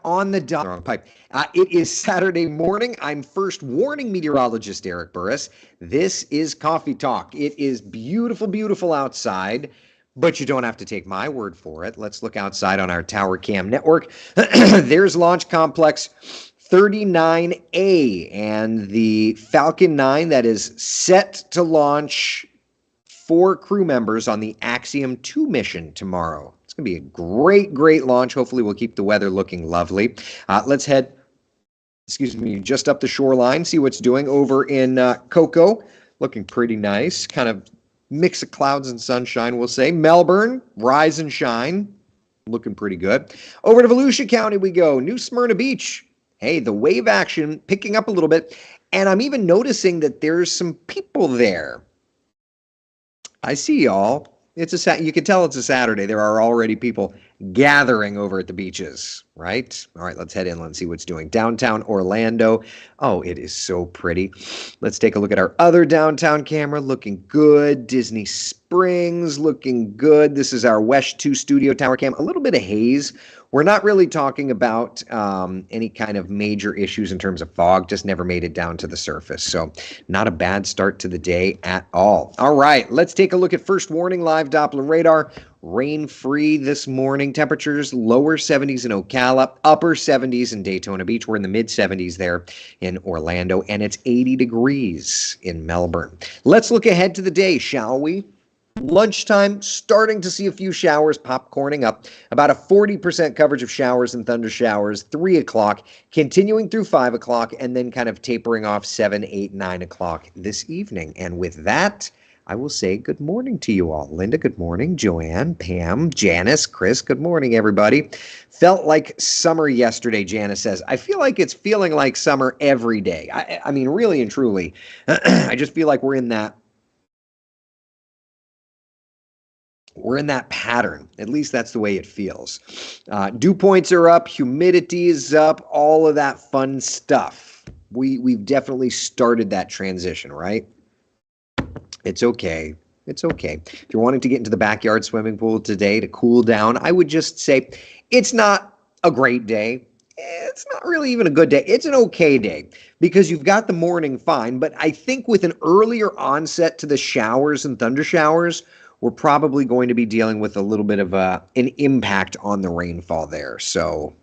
On the dot. Wrong pipe. It is Saturday morning. I'm first warning meteorologist Eric Burris. This is Coffee Talk. It is beautiful, beautiful outside, but you don't have to take my word for it. Let's look outside on our Tower Cam network. There's Launch Complex 39A and the Falcon 9 that is set to launch 4 crew members on the Axiom 2 mission tomorrow. It's going to be a great, great launch. Hopefully we'll keep the weather looking lovely. Let's head, just up the shoreline, see what's doing over in Cocoa. Looking pretty nice. Kind of mix of clouds and sunshine, we'll say. Melbourne, rise and shine. Looking pretty good. Over to Volusia County we go. New Smyrna Beach. Hey, the wave action picking up a little bit. And I'm even noticing that there's some people there. I see y'all. You can tell it's a Saturday. There are already people gathering over at the beaches, right? All right, let's head inland and see what's doing. Downtown Orlando. Oh, it is so pretty. Let's take a look at our other downtown camera. Looking good. Disney Springs looking good. This is our West 2 studio tower cam. A little bit of haze. We're not really talking about any kind of major issues in terms of fog, just never made it down to the surface. So not a bad start to the day at all. All right, let's take a look at first warning live Doppler radar. Rain free this morning. Temperatures lower 70s in Ocala, upper 70s in Daytona Beach. We're in the mid 70s there in Orlando, and it's 80 degrees in Melbourne. Let's look ahead to the day, shall we? Lunchtime, starting to see a few showers popcorning up. About a 40% coverage of showers and thunder showers, 3 o'clock, continuing through 5 o'clock, and then kind of tapering off 7, 8, 9 o'clock this evening. And with that, I will say good morning to you all. Linda, good morning. Joanne, Pam, Janice, Chris, good morning, everybody. Felt like summer yesterday, Janice says. I feel like it's feeling like summer every day. I mean, really and truly, I just feel like we're in that pattern. At least that's the way it feels. Dew points are up, humidity is up, all of that fun stuff. We've definitely started that transition, right? It's okay. It's okay. If you're wanting to get into the backyard swimming pool today to cool down, I would just say it's not a great day. It's not really even a good day. It's an okay day because you've got the morning fine. But I think with an earlier onset to the showers and thunder showers, we're probably going to be dealing with a little bit of an impact on the rainfall there. So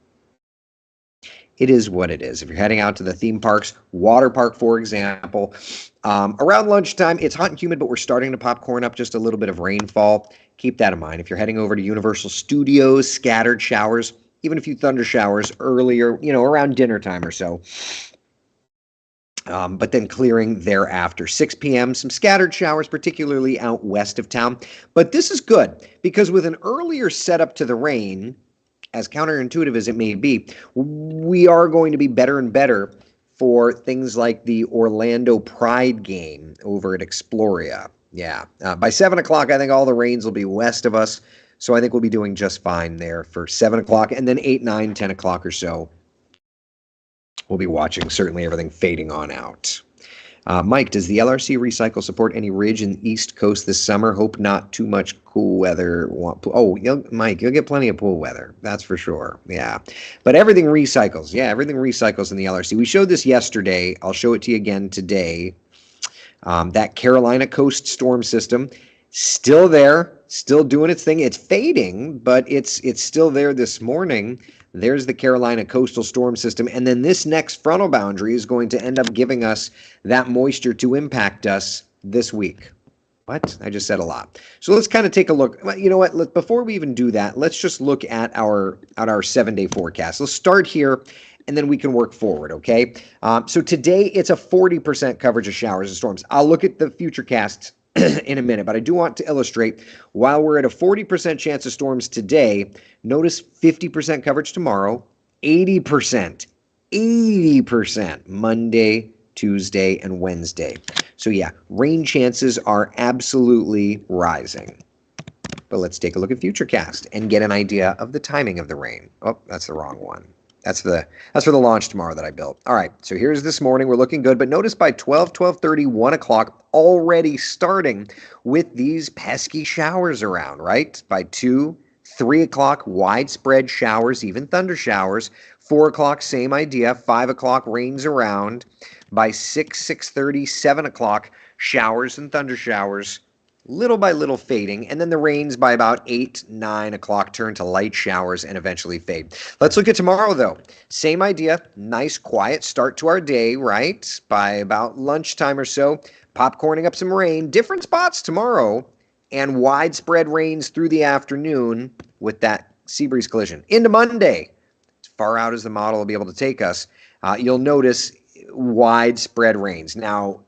it is what it is. If you're heading out to the theme parks, water park, for example, around lunchtime, it's hot and humid, but we're starting to popcorn up just a little bit of rainfall. Keep that in mind. If you're heading over to Universal Studios, scattered showers, even a few thunder showers earlier, around dinner time or so. But then clearing thereafter. 6 p.m., some scattered showers, particularly out west of town. But this is good because with an earlier setup to the rain, as counterintuitive as it may be, we are going to be better and better for things like the Orlando Pride game over at Exploria. Yeah. By 7 o'clock, I think all the rains will be west of us. So I think we'll be doing just fine there for 7 o'clock. And then 8, 9, 10 o'clock or so, we'll be watching certainly everything fading on out. Mike, does the LRC recycle support any ridge in the East Coast this summer? Hope not too much cool weather. Mike, you'll get plenty of pool weather. That's for sure. Yeah. But everything recycles. Yeah, everything recycles in the LRC. We showed this yesterday. I'll show it to you again today. That Carolina coast storm system, still there, still doing its thing. It's fading, but it's still there this morning. There's the Carolina coastal storm system. And then this next frontal boundary is going to end up giving us that moisture to impact us this week. What? I just said a lot. So let's kind of take a look. You know what? Before we even do that, let's just look at our 7-day forecast. Let's start here, and then we can work forward, okay? So today, it's a 40% coverage of showers and storms. I'll look at the future cast in a minute, but I do want to illustrate, while we're at a 40% chance of storms today, notice 50% coverage tomorrow, 80% Monday, Tuesday, and Wednesday. So yeah, rain chances are absolutely rising. But let's take a look at Futurecast and get an idea of the timing of the rain. Oh, that's the wrong one. That's for the launch tomorrow that I built. All right, so here's this morning. We're looking good, but notice by 12, 12:30, 1 o'clock, already starting with these pesky showers around, right? By 2, 3 o'clock, widespread showers, even thunder showers. 4 o'clock, same idea. 5 o'clock, rains around. By 6, 6:30, 7 o'clock, showers and thunder showers, little by little fading. And then the rains by about 8, 9 o'clock turn to light showers and eventually fade. Let's look at tomorrow, though. Same idea. Nice, quiet start to our day, right? By about lunchtime or so, popcorning up some rain. Different spots tomorrow, and widespread rains through the afternoon with that sea breeze collision. Into Monday, as far out as the model will be able to take us, you'll notice widespread rains. Now,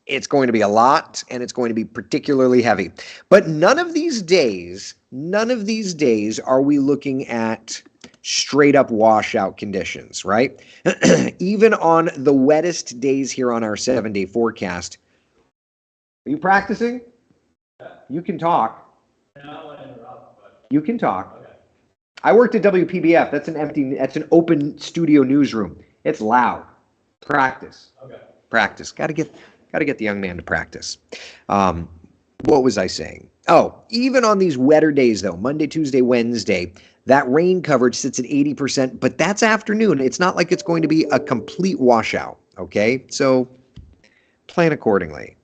it's going to be a lot, and it's going to be particularly heavy. But none of these days are we looking at straight up washout conditions, right? Even on the wettest days here on our 7-day forecast. Are you practicing? You can talk. You can talk. Okay. I worked at WPBF. That's an open studio newsroom. It's loud. Practice. Okay. Practice. Got to get the young man to practice. What was I saying? Oh, even on these wetter days, though, Monday, Tuesday, Wednesday, that rain coverage sits at 80%, but that's afternoon. It's not like it's going to be a complete washout, okay? So plan accordingly.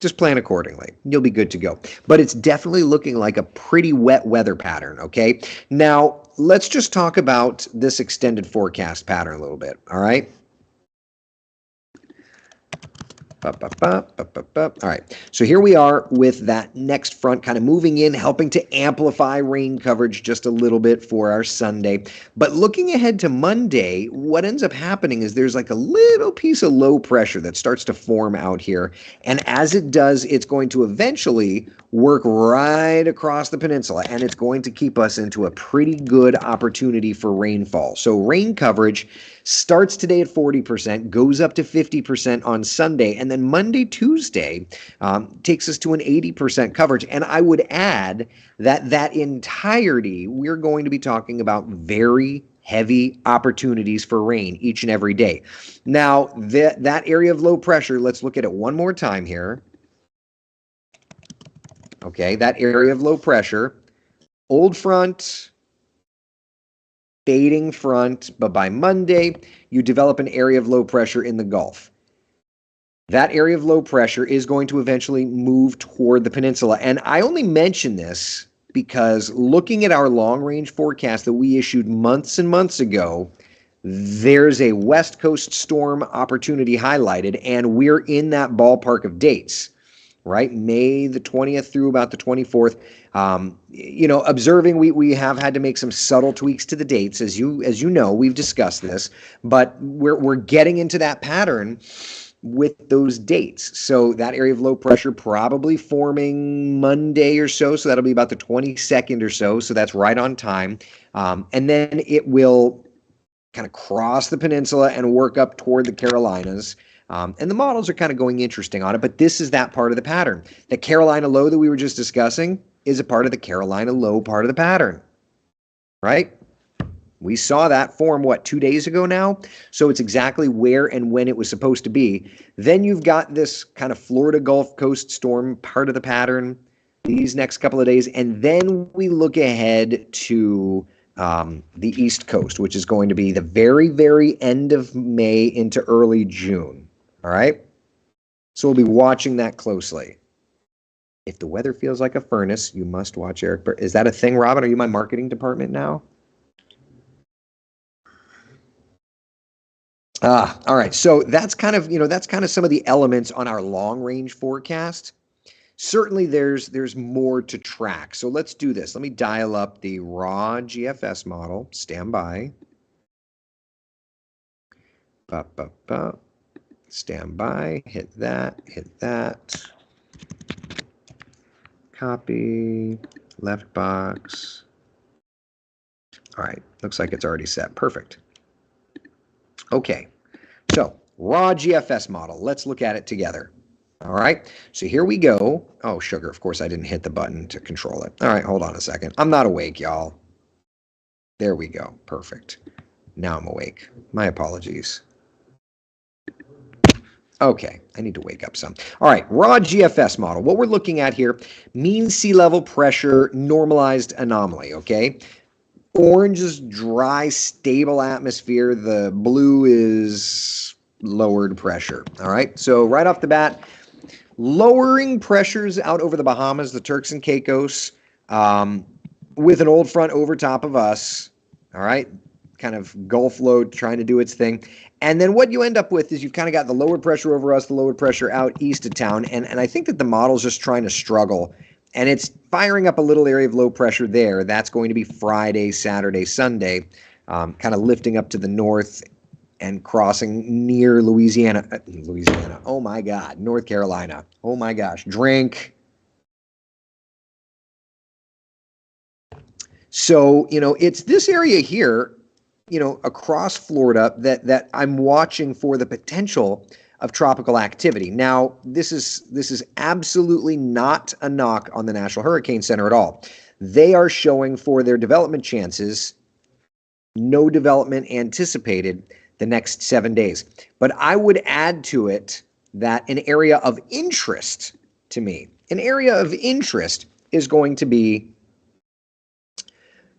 Just plan accordingly. You'll be good to go. But it's definitely looking like a pretty wet weather pattern, okay? Now, let's just talk about this extended forecast pattern a little bit, all right? All right, so here we are with that next front kind of moving in, helping to amplify rain coverage just a little bit for our Sunday. But looking ahead to Monday, what ends up happening is there's like a little piece of low pressure that starts to form out here. And as it does, it's going to eventually work right across the peninsula, and it's going to keep us into a pretty good opportunity for rainfall. So rain coverage starts today at 40%, goes up to 50% on Sunday, and then Monday, Tuesday takes us to an 80% coverage. And I would add that entirety, we're going to be talking about very heavy opportunities for rain each and every day. Now, that area of low pressure, let's look at it one more time here. Okay, that area of low pressure, old front, fading front, but by Monday, you develop an area of low pressure in the Gulf. That area of low pressure is going to eventually move toward the peninsula. And I only mention this because looking at our long-range forecast that we issued months and months ago, there's a West Coast storm opportunity highlighted, and we're in that ballpark of dates. Right, May the 20th through about the 24th. Observing, we have had to make some subtle tweaks to the dates, as you know, we've discussed this, but we're getting into that pattern with those dates. So that area of low pressure probably forming Monday or so. So that'll be about the 22nd or so. So that's right on time, and then it will kind of cross the peninsula and work up toward the Carolinas. And the models are kind of going interesting on it, but this is that part of the pattern. The Carolina low that we were just discussing is a part of the Carolina low part of the pattern, right? We saw that form, 2 days ago now? So it's exactly where and when it was supposed to be. Then you've got this kind of Florida Gulf Coast storm part of the pattern these next couple of days, and then we look ahead to the East Coast, which is going to be the very, very end of May into early June. All right, so we'll be watching that closely. If the weather feels like a furnace, you must watch Eric. Is that a thing, Robin? Are you my marketing department now? All right. So that's kind of some of the elements on our long range forecast. Certainly, there's more to track. So let's do this. Let me dial up the raw GFS model. Stand by. Stand by, hit that, copy, left box. All right, looks like it's already set. Perfect. Okay, so raw GFS model. Let's look at it together. All right, so here we go. Oh, sugar, of course I didn't hit the button to control it. All right, hold on a second. I'm not awake, y'all. There we go, perfect. Now I'm awake. My apologies. Okay, I need to wake up some. All right, raw GFS model. What we're looking at here, mean sea level pressure normalized anomaly, okay? Orange is dry, stable atmosphere. The blue is lowered pressure, all right? So right off the bat, lowering pressures out over the Bahamas, the Turks and Caicos, with an old front over top of us, all right? Kind of Gulf low trying to do its thing. And then what you end up with is you've kind of got the lowered pressure over us, the lowered pressure out east of town. And I think that the model's just trying to struggle. And it's firing up a little area of low pressure there. That's going to be Friday, Saturday, Sunday, kind of lifting up to the north and crossing near Louisiana. Louisiana. Oh my God. North Carolina. Oh my gosh. Drink. So, it's this area here, across Florida that I'm watching for the potential of tropical activity. Now, this is absolutely not a knock on the National Hurricane Center at all. They are showing for their development chances, no development anticipated the next 7 days. But I would add to it that an area of interest to me, an area of interest is going to be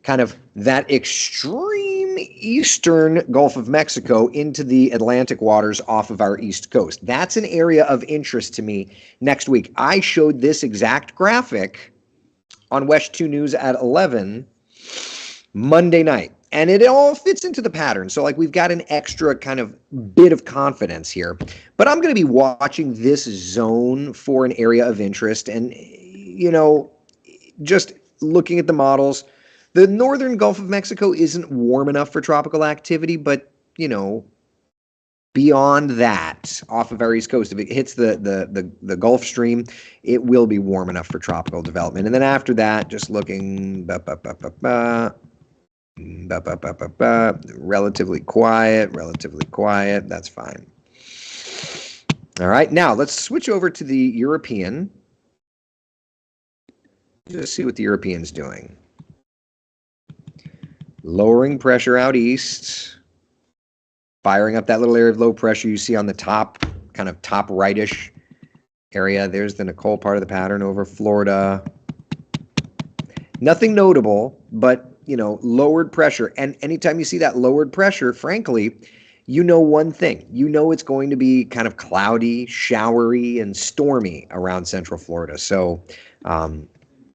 kind of that extreme eastern Gulf of Mexico into the Atlantic waters off of our east coast. That's an area of interest to me next week. I showed this exact graphic on West 2 News at 11 Monday night. And it all fits into the pattern. So like we've got an extra kind of bit of confidence here. But I'm going to be watching this zone for an area of interest. And, just looking at the models, the northern Gulf of Mexico isn't warm enough for tropical activity, but, beyond that, off of our east coast, if it hits the Gulf Stream, it will be warm enough for tropical development. And then after that, just looking relatively quiet, that's fine. All right, now let's switch over to the European. Just see what the European's doing. Lowering pressure out east, firing up that little area of low pressure you see on the top, kind of top rightish area. There's the Nicole part of the pattern over Florida. Nothing notable, but, lowered pressure. And anytime you see that lowered pressure, frankly, one thing. It's going to be kind of cloudy, showery, and stormy around Central Florida. So,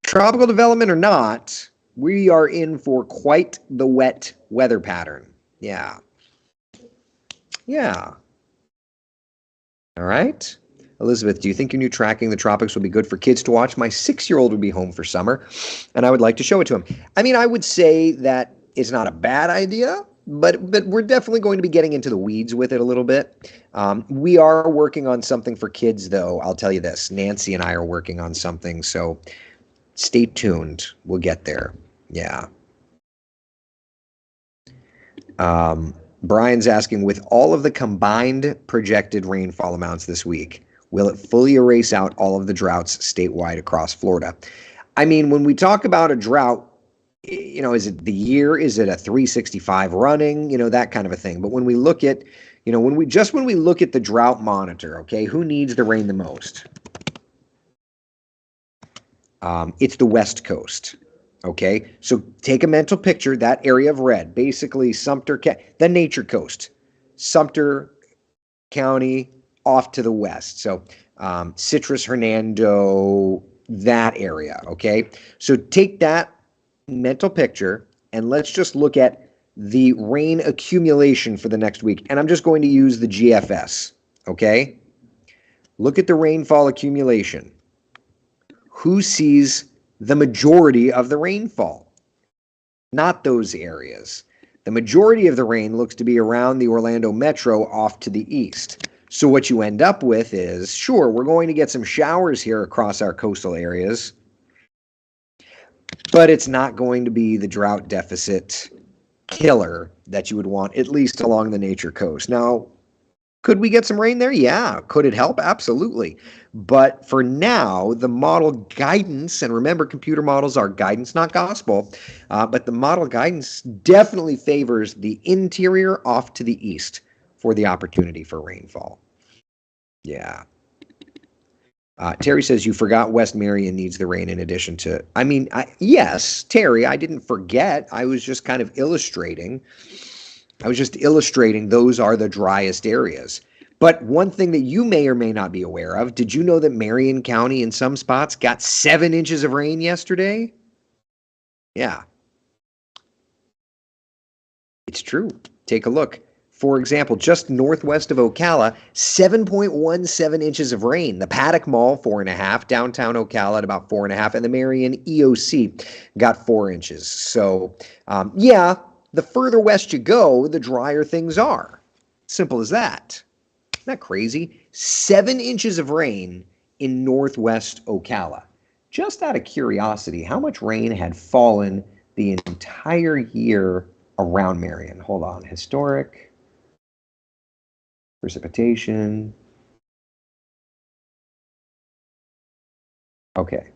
tropical development or not, we are in for quite the wet weather pattern. Yeah. All right. Elizabeth, do you think your new Tracking the Tropics will be good for kids to watch? My 6-year-old will be home for summer, and I would like to show it to him. I mean, I would say that it's not a bad idea, but we're definitely going to be getting into the weeds with it a little bit. We are working on something for kids, though. I'll tell you this. Nancy and I are working on something, so stay tuned. We'll get there. Yeah. Brian's asking, with all of the combined projected rainfall amounts this week, will it fully erase out all of the droughts statewide across Florida? I mean, when we talk about a drought, is it the year? Is it a 365 running? That kind of a thing. But when we look at, when we look at the drought monitor, okay, who needs the rain the most? It's the West Coast. Okay, so take a mental picture, that area of red, basically Sumter, the Nature Coast, Sumter County off to the west. So Citrus, Hernando, that area, okay? So take that mental picture and let's just look at the rain accumulation for the next week. And I'm just going to use the GFS, okay? Look at the rainfall accumulation. Who sees the majority of the rainfall? Not those areas. The majority of the rain looks to be around the Orlando metro off to the east. So what you end up with is, sure, we're going to get some showers here across our coastal areas, but it's not going to be the drought deficit killer that you would want, at least along the Nature Coast. Now, could we get some rain there? Yeah. Could it help? Absolutely. But for now, the model guidance, and remember, computer models are guidance, not gospel, but the model guidance definitely favors the interior off to the east for the opportunity for rainfall. Yeah. Terry says you forgot West Marion needs the rain in addition to. I mean, yes, Terry, I didn't forget. I was just kind of illustrating. I was just illustrating those are the driest areas. But one thing that you may or may not be aware of, did you know that Marion County in some spots got 7 inches of rain yesterday? Yeah, it's true. Take a look. For example, just northwest of Ocala, 7.17 inches of rain. The Paddock Mall, 4.5. Downtown Ocala at about 4.5. And the Marion EOC got 4 inches. So, yeah, the further west you go, the drier things are. Simple as that. Isn't that crazy? 7 inches of rain in northwest Ocala. Just out of curiosity, how much rain had fallen the entire year around Marion? Hold on. Historic precipitation. Okay.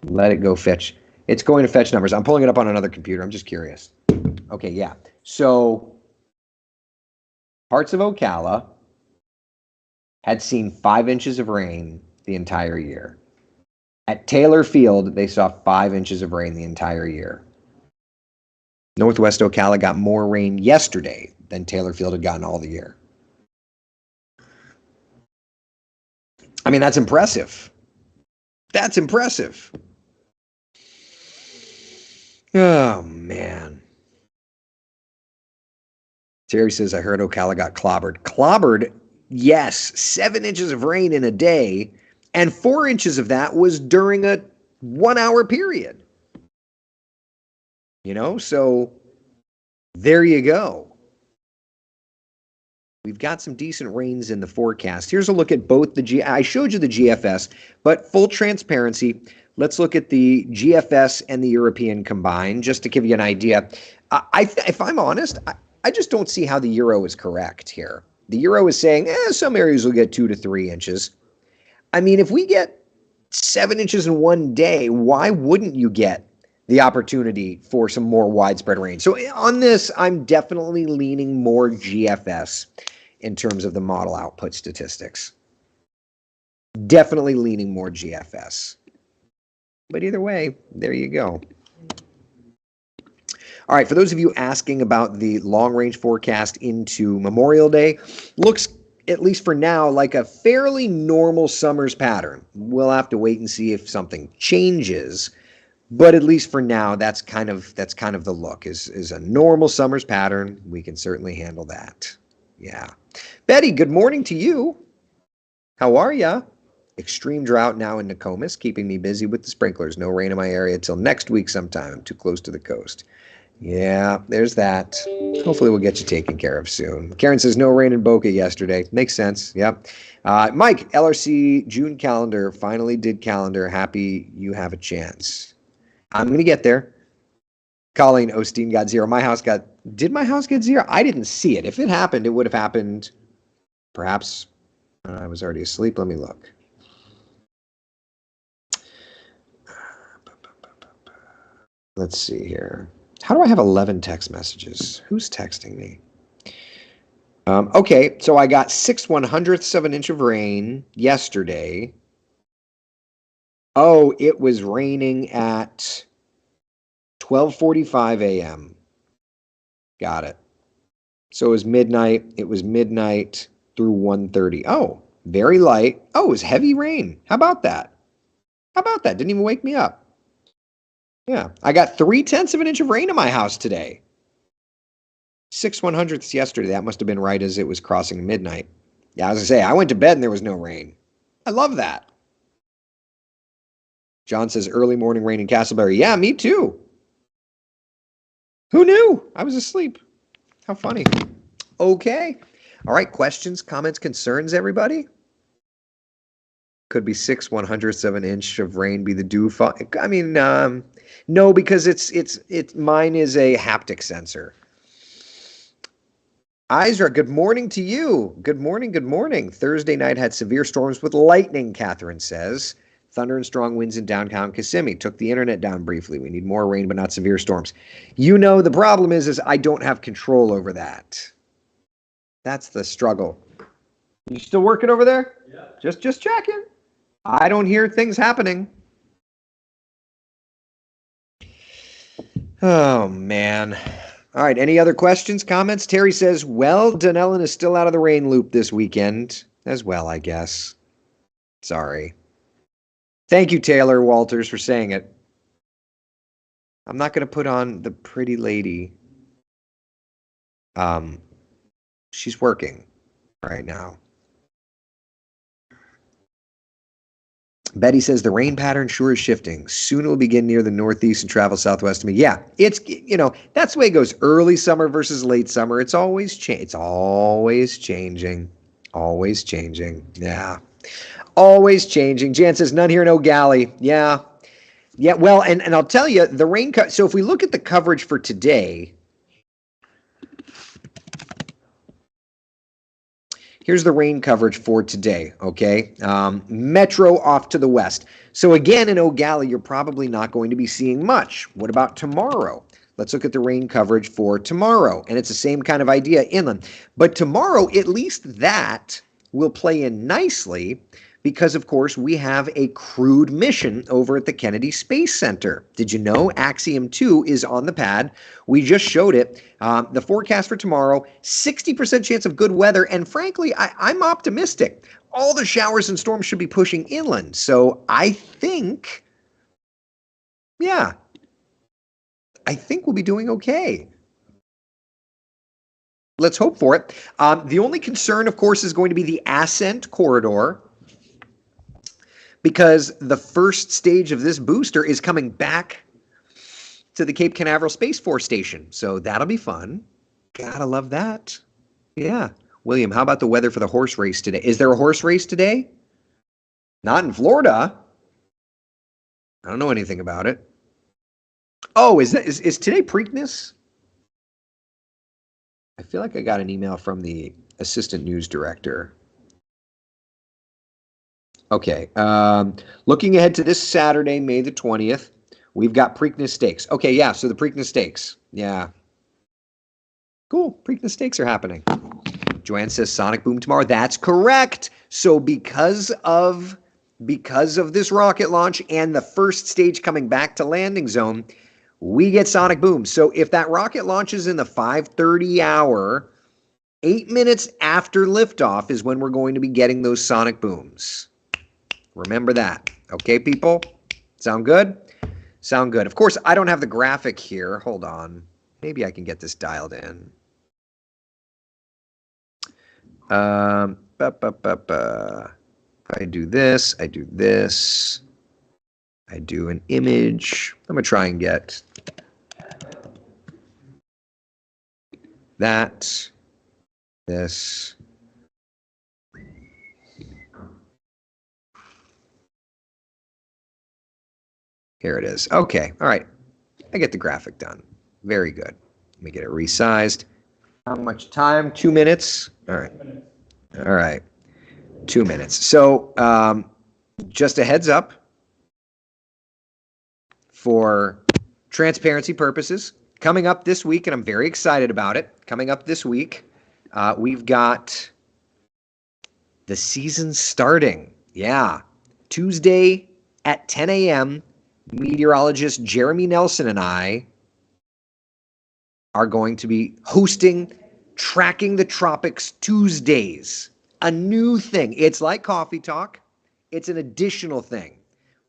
Let it go fetch. It's going to fetch numbers. I'm pulling it up on another computer. I'm just curious. Okay, yeah. So parts of Ocala had seen 5 inches of rain the entire year. At Taylor Field, they saw 5 inches of rain the entire year. Northwest Ocala got more rain yesterday than Taylor Field had gotten all the year. I mean, that's impressive. That's impressive. Oh, man. Terry says, I heard Ocala got clobbered. Clobbered, yes. 7 inches of rain in a day, and 4 inches of that was during a 1-hour period. You know, so there you go. We've got some decent rains in the forecast. Here's a look at both I showed you the GFS, but full transparency, let's look at the GFS and the European combined, just to give you an idea. If I'm honest, I just don't see how the Euro is correct here. The Euro is saying, some areas will get 2 to 3 inches. I mean, if we get 7 inches in one day, why wouldn't you get the opportunity for some more widespread rain? So on this, I'm definitely leaning more GFS in terms of the model output statistics. Definitely leaning more GFS. But either way, there you go. All right, for those of you asking about the long-range forecast into Memorial Day, looks, at least for now, like a fairly normal summer's pattern. We'll have to wait and see if something changes. But at least for now, that's kind of the look. Is a normal summer's pattern. We can certainly handle that. Yeah. Betty, good morning to you. How are ya? Extreme drought now in Nokomis, keeping me busy with the sprinklers. No rain in my area till next week sometime. I'm too close to the coast. Yeah, there's that. Hopefully we'll get you taken care of soon. Karen says no rain in Boca yesterday. Makes sense. Yep. Mike, LRC June calendar. Finally did calendar. Happy you have a chance. I'm going to get there. Colleen Osteen got 0. Did my house get 0? I didn't see it. If it happened, it would have happened. Perhaps I was already asleep. Let me look. Let's see here. How do I have 11 text messages? Who's texting me? Okay, so I got 6/100ths of an inch of rain yesterday. Oh, it was raining at 12:45 a.m. Got it. So it was midnight. It was midnight through 1:30. Oh, very light. Oh, it was heavy rain. How about that? Didn't even wake me up. Yeah, I got 0.3 of an inch of rain in my house today. 6/100ths yesterday. That must have been right as it was crossing midnight. Yeah, as I say, I went to bed and there was no rain. I love that. John says early morning rain in Castleberry. Yeah, me too. Who knew? I was asleep. How funny. Okay. All right. Questions, comments, concerns, everybody? Could be 6/100ths of an inch of rain be the dew fall? I mean, no, because mine is a haptic sensor. Isra, good morning to you. Good morning. Thursday night had severe storms with lightning, Catherine says. Thunder and strong winds in downtown Kissimmee. Took the internet down briefly. We need more rain, but not severe storms. You know, the problem is I don't have control over that. That's the struggle. You still working over there? Yeah. Just checking. I don't hear things happening. Oh, man. All right. Any other questions, comments? Terry says, well, Dunellen is still out of the rain loop this weekend as well, I guess. Sorry. Thank you, Taylor Walters, for saying it. I'm not going to put on the pretty lady. She's working right now. Betty says the rain pattern sure is shifting. Soon it will begin near the northeast and travel southwest to me. Yeah, it's, that's the way it goes. Early summer versus late summer. It's always It's always changing. Always changing. Yeah. Always changing. Jan says none here, no galley. Yeah. Yeah. Well, and I'll tell you the rain cut. So if we look at the coverage for today, here's the rain coverage for today, okay? Metro off to the west. So again, in Eau Gallie, you're probably not going to be seeing much. What about tomorrow? Let's look at the rain coverage for tomorrow. And it's the same kind of idea inland. But tomorrow, at least that will play in nicely because, of course, we have a crewed mission over at the Kennedy Space Center. Did you know Axiom 2 is on the pad? We just showed it. The forecast for tomorrow, 60% chance of good weather. And frankly, I'm optimistic. All the showers and storms should be pushing inland. So I think, I think we'll be doing okay. Let's hope for it. The only concern, of course, is going to be the ascent corridor, because the first stage of this booster is coming back to the Cape Canaveral Space Force Station. So that'll be fun. Gotta love that. Yeah. William, how about the weather for the horse race today? Is there a horse race today? Not in Florida. I don't know anything about it. Oh, is today Preakness? I feel like I got an email from the assistant news director. Okay. Looking ahead to this Saturday, May the 20th, we've got Preakness Stakes. Okay, yeah, so the Preakness Stakes. Yeah. Cool. Preakness Stakes are happening. Joanne says Sonic Boom tomorrow. That's correct. So because of this rocket launch and the first stage coming back to landing zone, we get Sonic Boom. So if that rocket launches in the 5:30 hour, 8 minutes after liftoff is when we're going to be getting those Sonic Booms. Remember that. Okay, people? Sound good? Sound good. Of course, I don't have the graphic here. Hold on. Maybe I can get this dialed in. I do this. I do this. I do an image. I'm going to try and get that, this. Here it is. Okay. All right. I get the graphic done. Very good. Let me get it resized. How much time? 2 minutes? All right. All right. 2 minutes. So just a heads up for transparency purposes. Coming up this week, and I'm very excited about it, coming up this week, we've got the season starting. Yeah. Tuesday at 10 a.m., meteorologist Jeremy Nelson and I are going to be hosting Tracking the Tropics Tuesdays, a new thing. It's like Coffee Talk. It's an additional thing.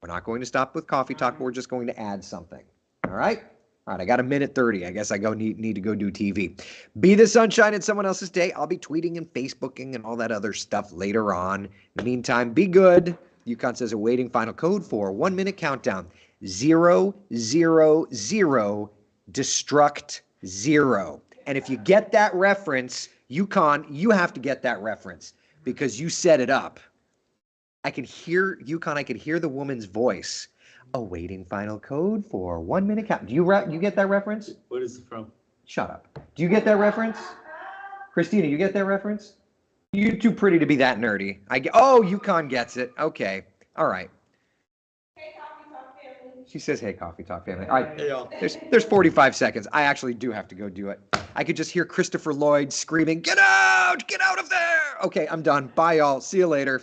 We're not going to stop with Coffee Talk, but we're just going to add something. All right? All right, I got a minute 30. I guess I need to go do TV. Be the sunshine in someone else's day. I'll be tweeting and Facebooking and all that other stuff later on. In the meantime, be good. UConn says awaiting final code for 1 minute countdown. 0, 0, 0, destruct 0. And if you get that reference, UConn, you have to get that reference because you set it up. I could hear UConn. I could hear the woman's voice. Awaiting final code for 1 minute count. Do you get that reference? What is it from? Shut up. Do you get that reference? Christina, you get that reference? You're too pretty to be that nerdy. Oh, UConn gets it. Okay. All right. She says, hey, Coffee Talk family. All right, there's 45 seconds. I actually do have to go do it. I could just hear Christopher Lloyd screaming, get out of there. Okay, I'm done. Bye, y'all. See you later.